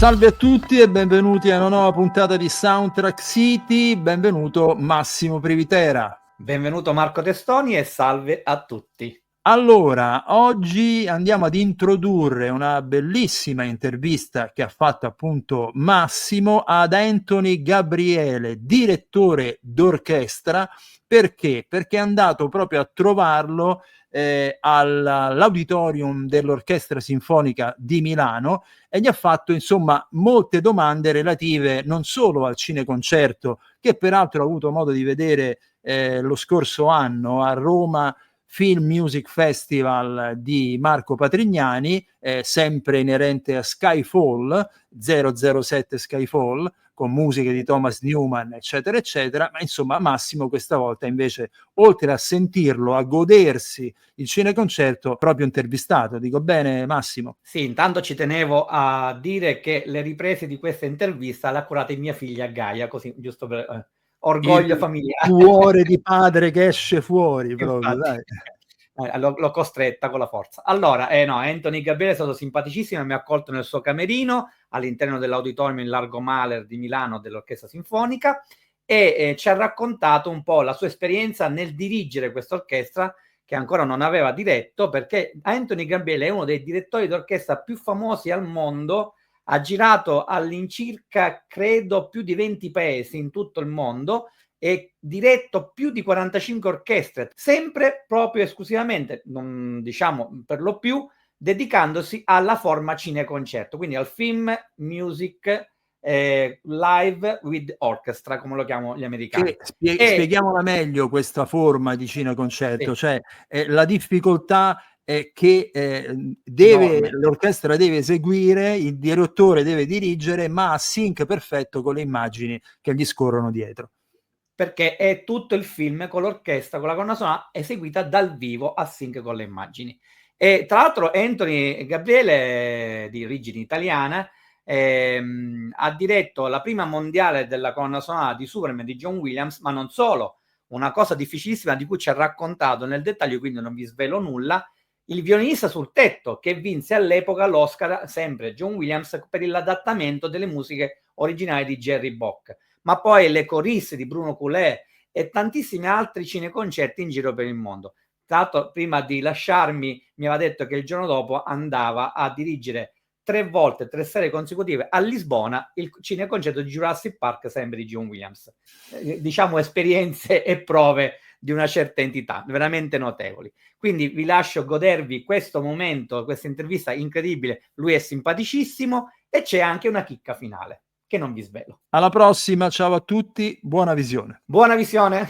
Salve a tutti e benvenuti a una nuova puntata di Soundtrack City. Benvenuto Massimo Privitera. Benvenuto Marco Testoni e salve a tutti. Allora, oggi andiamo ad introdurre una bellissima intervista che ha fatto appunto Massimo ad Anthony Gabriele, direttore d'orchestra. Perché? Perché è andato proprio a trovarlo all'auditorium dell'Orchestra Sinfonica di Milano e gli ha fatto insomma molte domande relative non solo al cineconcerto, che peraltro ho avuto modo di vedere lo scorso anno a Roma Film Music Festival di Marco Patrignani, sempre inerente a Skyfall, 007 Skyfall, con musiche di Thomas Newman, eccetera, eccetera. Ma insomma Massimo questa volta invece, oltre a sentirlo, a godersi il cineconcerto, proprio intervistato. Dico bene Massimo? Sì, intanto ci tenevo a dire che le riprese di questa intervista l'ha curata mia figlia Gaia, così giusto per orgoglio familiare. Cuore di padre che esce fuori proprio, Infatti, dai. l'ho costretta con la forza. Allora, no, Anthony Gabriele è stato simpaticissimo, mi ha accolto nel suo camerino all'interno dell'auditorium in Largo Mahler di Milano dell'Orchestra Sinfonica e ci ha raccontato un po' la sua esperienza nel dirigere questa orchestra che ancora non aveva diretto, perché Anthony Gabriele è uno dei direttori d'orchestra più famosi al mondo, ha girato all'incirca, credo, più di 20 paesi in tutto il mondo e diretto più di 45 orchestre, sempre proprio esclusivamente, non diciamo per lo più, dedicandosi alla forma cineconcerto, quindi al film music live with orchestra, come lo chiamano gli americani. Spieghiamola meglio questa forma di cineconcerto, Sì, cioè la difficoltà è che enorme. l'orchestra deve eseguire, il direttore deve dirigere, ma a sync perfetto con le immagini che gli scorrono dietro. Perché è tutto il film con l'orchestra, con la colonna sonora eseguita dal vivo a sync con le immagini. E tra l'altro Anthony Gabriele, di origine italiana, ha diretto la prima mondiale della colonna sonora di Superman di John Williams, ma non solo, una cosa difficilissima di cui ci ha raccontato nel dettaglio, quindi non vi svelo nulla, il violinista sul tetto, che vinse all'epoca l'Oscar, sempre John Williams, per l'adattamento delle musiche originali di Jerry Bock, ma poi le coriste di Bruno Coulet e tantissimi altri cineconcerti in giro per il mondo. Tra l'altro, prima di lasciarmi, mi aveva detto che il giorno dopo andava a dirigere 3 serie consecutive a Lisbona il cineconcerto di Jurassic Park, sempre di John Williams. Diciamo esperienze e prove di una certa entità, veramente notevoli. Quindi vi lascio godervi questo momento, questa intervista incredibile. Lui è simpaticissimo e c'è anche una chicca finale che non vi svelo. Alla prossima, ciao a tutti, buona visione. Buona visione!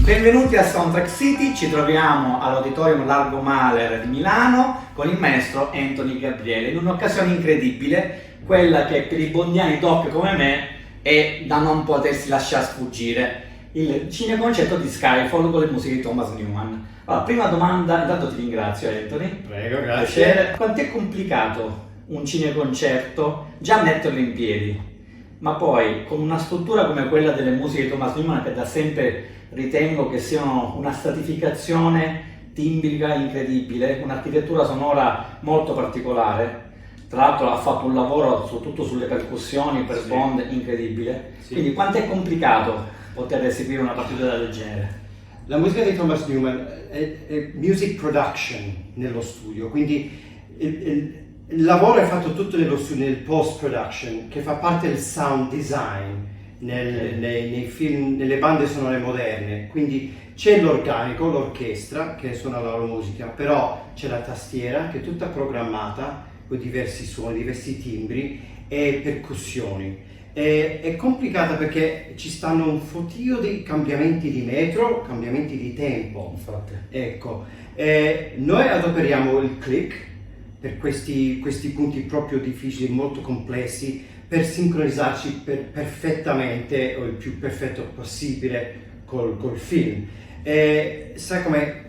Benvenuti a Soundtrack City, ci troviamo all'Auditorium Largo Mahler di Milano con il maestro Anthony Gabriele in un'occasione incredibile, quella che per i bondiani doc come me è da non potersi lasciare sfuggire, il cineconcerto di Skyfall con le musiche di Thomas Newman. Allora, prima domanda, intanto ti ringrazio Anthony. Prego, grazie. Quanto è complicato un cineconcerto già metterlo in piedi, ma poi con una struttura come quella delle musiche di Thomas Newman, che da sempre ritengo che siano una stratificazione timbrica incredibile, un'architettura sonora molto particolare. Tra l'altro ha fatto un lavoro soprattutto sulle percussioni per Bond incredibile. Sì. Quindi quanto è complicato poter eseguire una partitura del genere? La musica di Thomas Newman è music production nello studio, quindi il lavoro è fatto tutto nello studio, nel post-production, che fa parte del sound design nei film, nelle bande sonore moderne. Quindi c'è l'organico, l'orchestra che suona la loro musica, però c'è la tastiera che è tutta programmata con diversi suoni, diversi timbri e percussioni. È complicata perché ci stanno un fottio di cambiamenti di metro, cambiamenti di tempo. Infatti. Ecco, noi adoperiamo il click per questi punti proprio difficili, molto complessi, per sincronizzarci perfettamente o il più perfetto possibile col film. Sai com'è?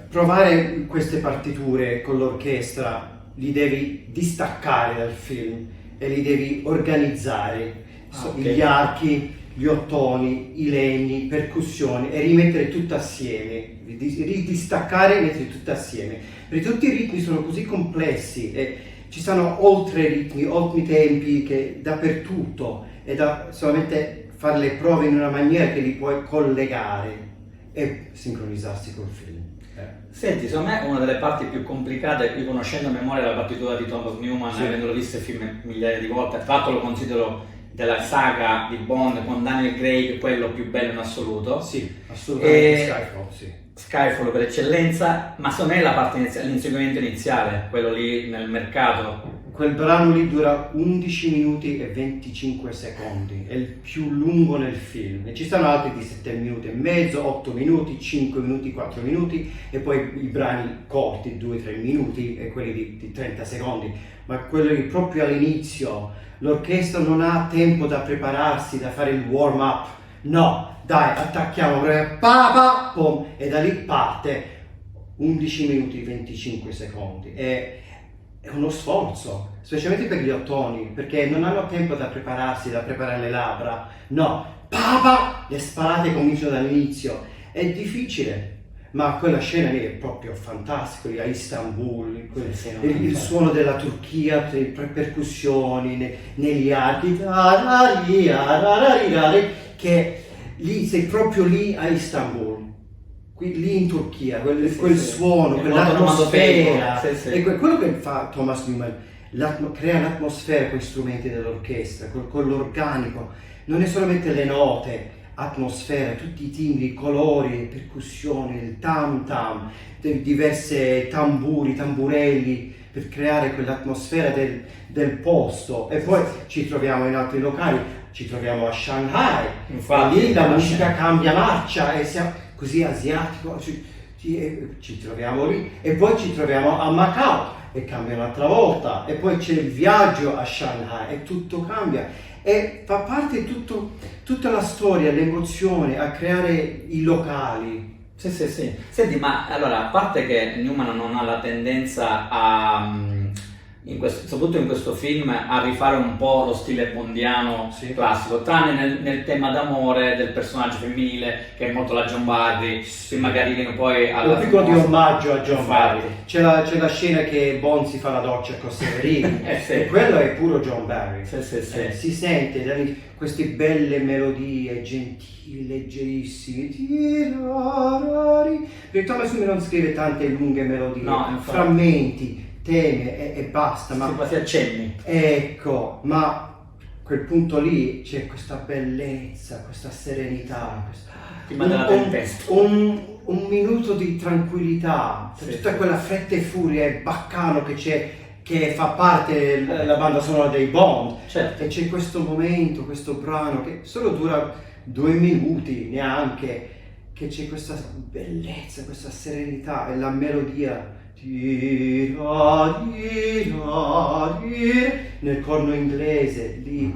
Provare queste partiture con l'orchestra li devi distaccare dal film e li devi organizzare, Okay. gli archi, gli ottoni, i legni, percussioni e rimettere tutto assieme, ridistaccare e mettere tutto assieme. Perché tutti i ritmi sono così complessi e ci sono oltre ritmi, oltre tempi che dappertutto e da solamente fare le prove in una maniera che li puoi collegare e sincronizzarsi col film. Senti, secondo me una delle parti più complicate, io conoscendo a memoria la partitura di Thomas Newman, avendolo visto il film migliaia di volte, tra l'altro lo considero della saga di Bond con Daniel Craig quello più bello in assoluto. Sì, assolutamente. Skyfall, sì. Skyfall per eccellenza, ma secondo me la parte iniziale, l'inseguimento iniziale, quello lì nel mercato. Quel brano lì dura 11 minuti e 25 secondi, è il più lungo nel film. E ci stanno altri di 7 minuti e mezzo, 8 minuti, 5 minuti, 4 minuti e poi i brani corti, 2-3 minuti e quelli di 30 secondi. Ma quello lì proprio all'inizio, l'orchestra non ha tempo da prepararsi, da fare il warm up. No, dai, attacchiamo, pom, e da lì parte 11 minuti e 25 secondi. È uno sforzo, specialmente per gli ottoni, perché non hanno tempo da prepararsi, da preparare le labbra. No, le sparate cominciano dall'inizio. È difficile, ma quella scena lì è proprio fantastica, lì a Istanbul, il suono della Turchia, le percussioni negli archi, che lì sei proprio lì a Istanbul. Lì in Turchia, quel suono, quell'atmosfera, e quello che fa Thomas Newman, crea l'atmosfera con gli strumenti dell'orchestra, con l'organico, non è solamente le note, atmosfera, tutti i timbri, i colori, le percussioni, il tam tam, diverse tamburi, tamburelli, per creare quell'atmosfera del posto. E poi ci troviamo in altri locali, ci troviamo a Shanghai, infatti, lì la musica cambia marcia e siamo così asiatico, ci troviamo lì e poi ci troviamo a Macao e cambia un'altra volta e poi c'è il viaggio a Shanghai e tutto cambia e fa parte tutta la storia, l'emozione a creare i locali. Sì. Senti, ma allora, a parte che Newman non ha la tendenza a soprattutto in questo film, a rifare un po' lo stile bondiano classico, tranne nel tema d'amore del personaggio femminile, che è molto la John Barry, magari viene poi un piccolo di omaggio a John Barry. C'è la scena che Bond si fa la doccia con Severini, e quello è puro John Barry. Si sente queste belle melodie gentili, leggerissime, perché Thomas Newman non scrive tante lunghe melodie, frammenti, teme e basta, ma quasi accenni. Ecco, ma quel punto lì c'è questa bellezza, questa serenità, un minuto di tranquillità, tutta quella fretta e furia e baccano che c'è, che fa parte della banda sonora dei Bond, e c'è questo momento, questo brano che solo dura 2 minuti neanche, che c'è questa bellezza, questa serenità e la melodia nel corno inglese, lì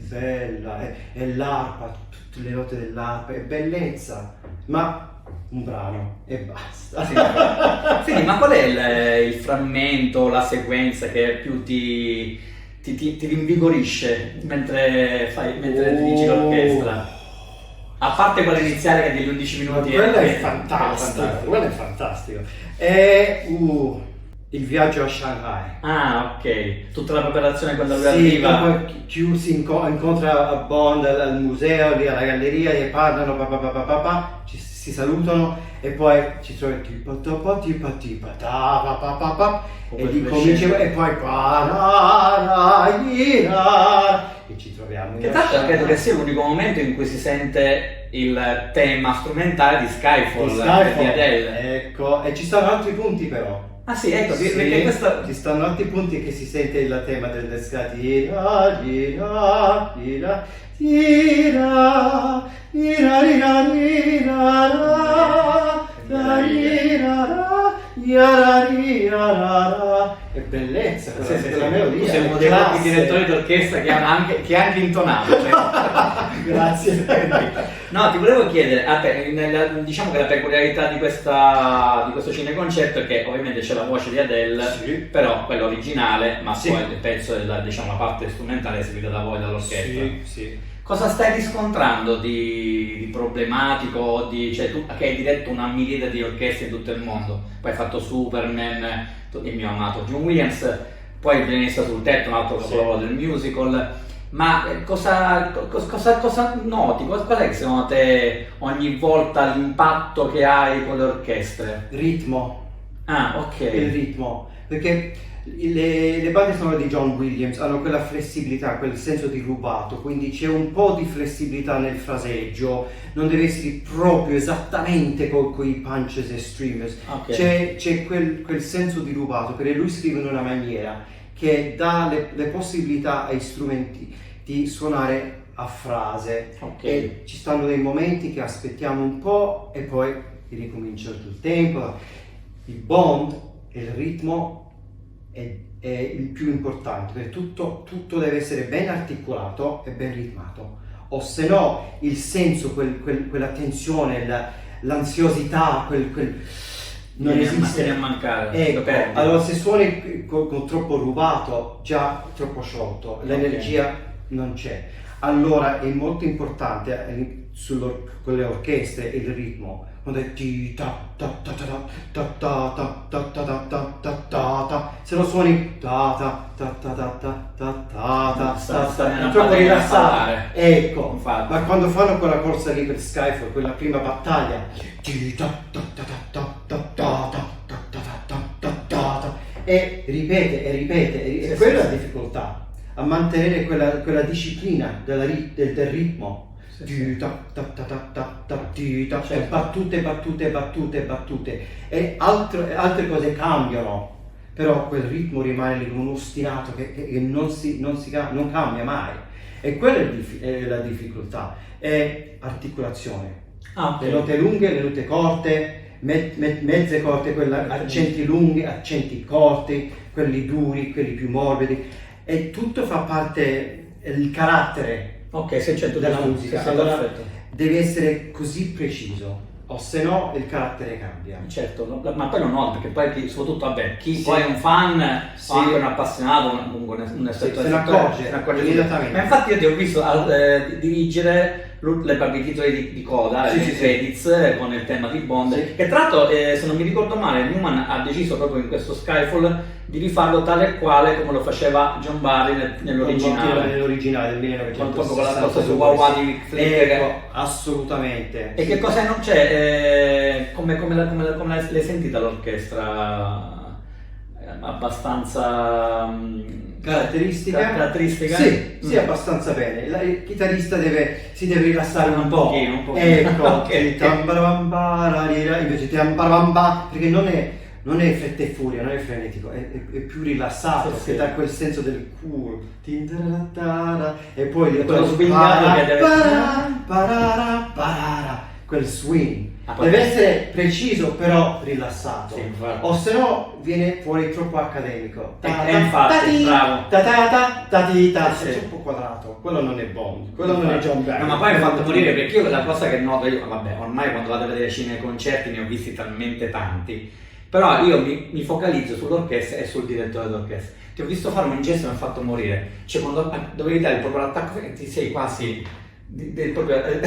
bella, e l'arpa, tutte le note dell'arpa, è bellezza, ma un brano e basta. Sì, ma qual è il frammento, la sequenza che più ti rinvigorisce mentre dirigi l'orchestra? A parte quella iniziale che è degli 11 minuti. Quello è fantastico. È il viaggio a Shanghai. Ah, ok. Tutta la preparazione quando lui arriva. Poi si incontra a Bond al museo, lì alla galleria, e parlano, si salutano e poi ci troviamo e lì cominciamo e poi e ci troviamo. Che tanto credo che sia l'unico momento in cui si sente il tema strumentale di Skyfall. Di Adele. Ecco, e ci sono altri punti però. Ah sì, ecco, perché questo... ci stanno altri punti che si sente il tema del descati. È bellezza, la melodia. Tu sei uno dei pochi direttori d'orchestra che ha anche intonato. Grazie. No, ti volevo chiedere, diciamo che la peculiarità di questo cineconcerto è che ovviamente c'è la voce di Adele, però quella originale, ma poi il pezzo della, diciamo, la parte strumentale è eseguita da voi, dall'orchestra. Sì. Cosa stai riscontrando di problematico, cioè tu che hai diretto una miriade di orchestre in tutto il mondo, poi hai fatto Superman, il mio amato John Williams, poi il Pianista sul tetto, un altro capolavoro del musical, ma cosa noti? Qual è che secondo te ogni volta l'impatto che hai con le orchestre? Ritmo. Ah, ok. Il ritmo, perché le bande sonore di John Williams hanno quella flessibilità, quel senso di rubato, quindi c'è un po' di flessibilità nel fraseggio, non deve essere proprio esattamente con i punches e streamers, c'è quel senso di rubato, perché lui scrive in una maniera che dà le possibilità ai strumenti di suonare a frase, e ci stanno dei momenti che aspettiamo un po' e poi ricomincia il tempo. Il bond, il ritmo è il più importante, perché tutto deve essere ben articolato e ben ritmato, o se no il senso, quella tensione, l'ansiosità, non esiste. Viene a mancare. Ecco, allora se suoni con troppo rubato, già troppo sciolto, l'energia non c'è. Allora è molto importante con le orchestre il ritmo, quando è se lo suoni è troppo rilassato, ecco. Ma quando fanno quella corsa lì per Skyfall, quella prima battaglia, e ripete, e quella è la difficoltà, a mantenere quella disciplina del ritmo. Battute e altre cose cambiano, però quel ritmo rimane lì come uno ostinato che non cambia mai, e quella è la difficoltà, è articolazione. Le note lunghe, le note corte, mezze corte, accenti lunghi, accenti corti, quelli duri, quelli più morbidi, e tutto fa parte del carattere della musica. Allora deve essere così preciso, o se no il carattere cambia. Certo, ma poi non noti, perché poi soprattutto chi poi è un fan o anche un appassionato, un esperto se ne accorge immediatamente. Ma infatti io ti ho visto dirigere le titoli di coda, i credits con il tema di Bond, che tra l'altro se non mi ricordo male Newman ha deciso proprio in questo Skyfall di rifarlo tale e quale come lo faceva John Barry nell'originale del 1960, proprio con la cosa su Wow Wow di Flick. Assolutamente. E che cosa non c'è? Come l'hai sentita l'orchestra? Abbastanza caratteristica? Sì, abbastanza bene. Il chitarrista si deve rilassare un po'. Ecco, invece perché non è fretta e furia, non è frenetico, è più rilassato, che dà quel senso del cool. E poi quello swingato che deve quel swing. Deve essere preciso però rilassato, o se no viene fuori troppo accademico. Infatti, bravo. È troppo quadrato, quello non è Bond, quello non è John Barry. No, ma poi mi ha fatto morire, perché io la cosa che noto, ormai quando vado a vedere concerti ne ho visti talmente tanti, però io mi focalizzo sull'orchestra e sul direttore d'orchestra. Ti ho visto fare un gesto e mi ha fatto morire, cioè quando dovevi dare proprio l'attacco che ti sei quasi proprio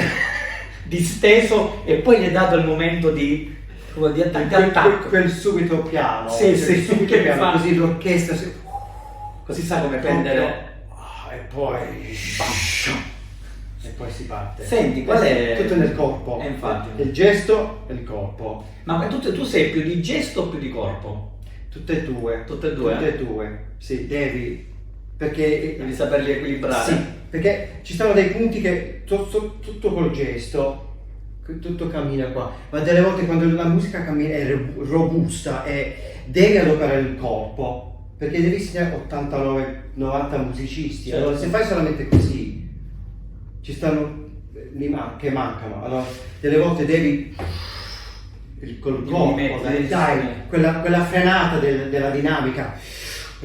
disteso, e poi gli hai dato il momento di attacco, quel subito piano, subito piano, così l'orchestra così sa come prendere, e poi si parte. Senti, qual è tutto nel corpo, infatti il gesto e il corpo. Ma tu sei più di gesto o più di corpo? Tutte e due, sì, devi saperli equilibrare. Sì, perché ci stanno dei punti che tutto col gesto, tutto cammina qua, ma delle volte quando la musica cammina è robusta e devi adoperare il corpo, perché devi segnare 89-90 musicisti, certo. Allora se fai solamente così, ci stanno che mancano, allora delle volte devi col corpo dai quella frenata della dinamica,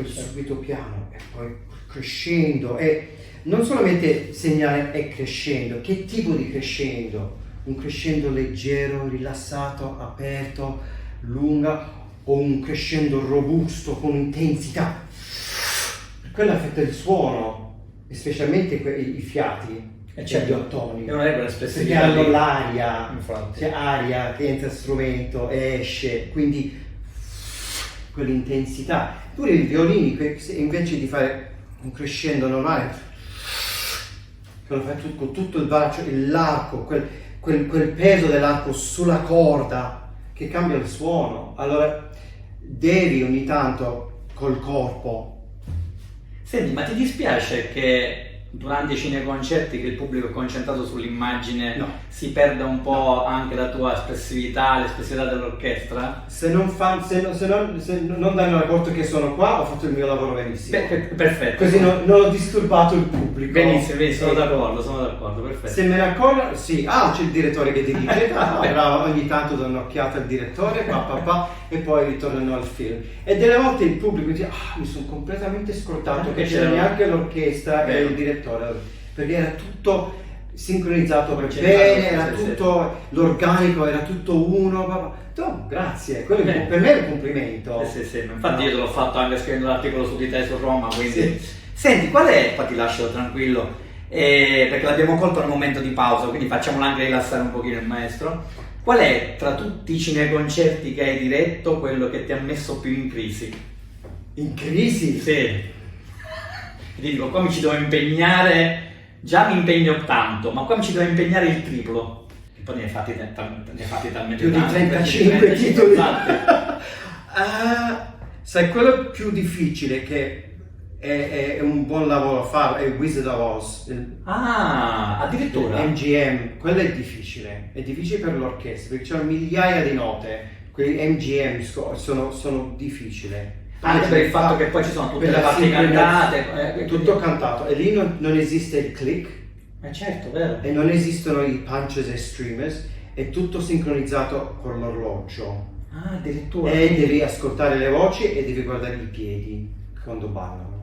subito piano e poi crescendo, e non solamente segnare è crescendo, che tipo di crescendo? Un crescendo leggero, rilassato, aperto, lunga, o un crescendo robusto con intensità? Quello affetta il suono, specialmente i fiati. c'è gli ottoni, è una regola perché espressiva hanno lì. l'aria, Infatti. c'è aria che entra il strumento e esce, quindi quell'intensità. Pure i violini, invece di fare un crescendo normale, che lo fai con tutto il braccio, l'arco, quel peso dell'arco sulla corda che cambia il suono. Allora devi ogni tanto col corpo. Senti, ma ti dispiace che durante i cineconcerti, che il pubblico è concentrato sull'immagine, No. si perda un po' anche la tua espressività, l'espressività dell'orchestra? Se non danno racconto che sono qua, ho fatto il mio lavoro benissimo. Perfetto. Così non ho disturbato il pubblico. Benissimo, sono d'accordo, perfetto. Se me ne accorgo, sì, c'è il direttore che dirige, bravo, ogni tanto do un'occhiata al direttore, e poi ritornano al film. E delle volte il pubblico dice, mi sono completamente scordato che c'era neanche l'orchestra e il direttore, perché era tutto sincronizzato per bene, era tutto l'organico, era tutto uno. No, grazie, quello per me è un complimento. Sì, infatti io te l'ho fatto anche scrivendo l'articolo su di te su Roma, quindi... Sì. Senti, qual è, poi ti lascio tranquillo, perché l'abbiamo colto nel momento di pausa, quindi facciamolo anche rilassare un pochino il maestro. Qual è, tra tutti i cineconcerti che hai diretto, quello che ti ha messo più in crisi? In crisi? Sì. Ti dico, qua mi ci devo impegnare, già mi impegno tanto, ma qua mi ci devo impegnare il triplo. E poi ne hai fatti talmente Più di tanti, 35 titoli. infatti. Sai, quello più difficile che è un buon lavoro a fare è Wizard of Oz. Addirittura? MGM, quello è difficile per l'orchestra perché c'erano migliaia di note, quelli MGM sono difficili. Anche per il fatto che poi ci sono tutte le parti cantate. Tutto cantato, e lì non esiste il click. Certo, vero. E non esistono i punches e streamers, è tutto sincronizzato con l'orologio. Addirittura. E devi ascoltare le voci e devi guardare i piedi quando ballano.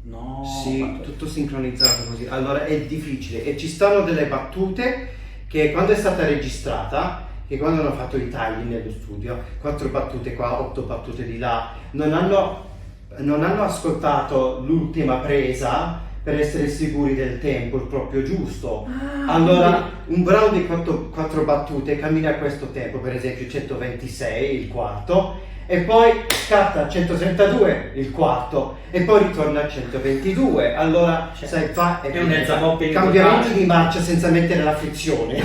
No. Sì, tutto sincronizzato così. Allora è difficile e ci stanno delle battute che quando è stata registrata, che quando hanno fatto i tagli nello studio, 4 battute qua, 8 battute di là, non hanno ascoltato l'ultima presa per essere sicuri del tempo, il proprio giusto. Allora un brano di 4 battute cammina a questo tempo, per esempio 126 il quarto, e poi scatta a 132 il quarto e poi ritorna a 122. Allora sai, è un cambiamenti di marcia senza mettere la frizione.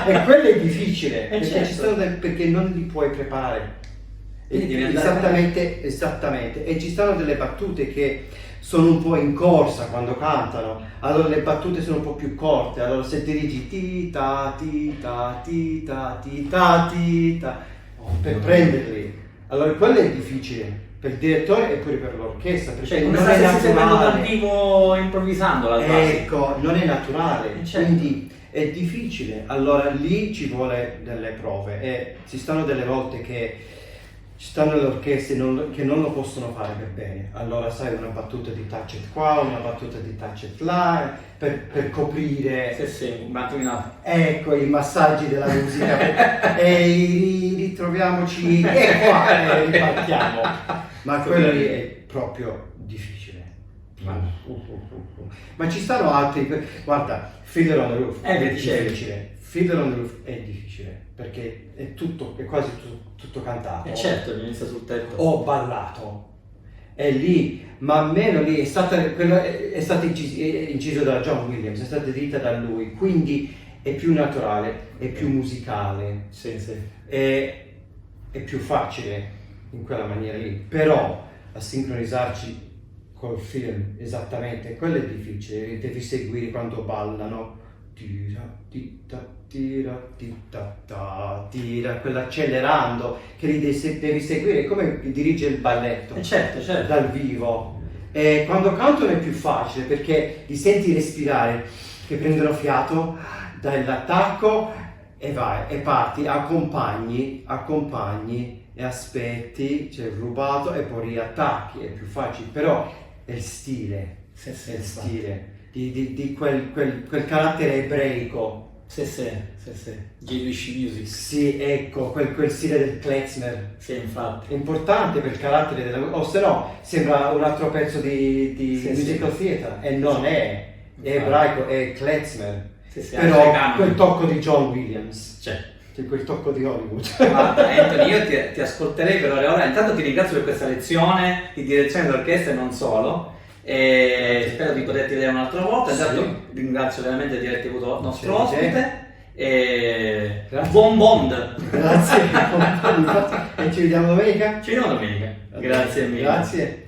E quello è difficile perché certo. ci sono perché non li puoi preparare. Esattamente, e ci stanno delle battute che sono un po' in corsa quando cantano, allora le battute sono un po' più corte, allora se ti dici ti ta ti ta ti ta ti ta ti ta per prenderli, allora quello è difficile per il direttore e pure per l'orchestra, perché come non è se stai venendo dal naturale. vivo improvvisando la base. Ecco, non è naturale, Certo. quindi è difficile, allora lì ci vuole delle prove e ci stanno delle volte che ci stanno le orchestre che non lo possono fare per bene, allora sai, una battuta di touch qua, una battuta di touch là, per coprire Sì, un attimino. ecco i massaggi della musica e ritroviamoci e qua ripartiamo, ma quello lì è proprio difficile. Ma ci stanno altri, guarda, Fiddler on the Roof è difficile. Fiddler on the Roof è difficile perché è quasi tutto cantato. Certo, mi inizia sul tetto. Ho ballato, è lì, ma almeno lì è stato inciso da John Williams, è stata edita da lui, quindi è più naturale, è più musicale, è più facile in quella maniera lì, però a sincronizzarci col film esattamente, quello è difficile, devi seguire quando ballano, quell'accelerando che li devi seguire come dirige il balletto. Certo. Dal vivo, e quando cantano è più facile perché li senti respirare, che prendono fiato, dai l'attacco e vai e parti, accompagni e aspetti, c'è il rubato e poi riattacchi, è più facile, però è il stile, è il stile di quel carattere ebraico. Jewish music. Sì, ecco, quel stile del klezmer. Sì, infatti. È importante per il carattere o se no sembra un altro pezzo di musical theater e non è è ebraico, è klezmer, Sì, però africano. quel tocco di John Williams, C'è. quel tocco di Hollywood. Guarda, Anthony, io ti ascolterei per ore e ore. Intanto ti ringrazio per questa lezione di direzione d'orchestra e non solo. E spero di poterti vedere un'altra volta. Intanto Sì. ringrazio veramente di averti avuto nostro Sì, ospite. E Grazie. buon bond! Grazie, e ci vediamo domenica. Ci vediamo domenica. Grazie mille. Grazie.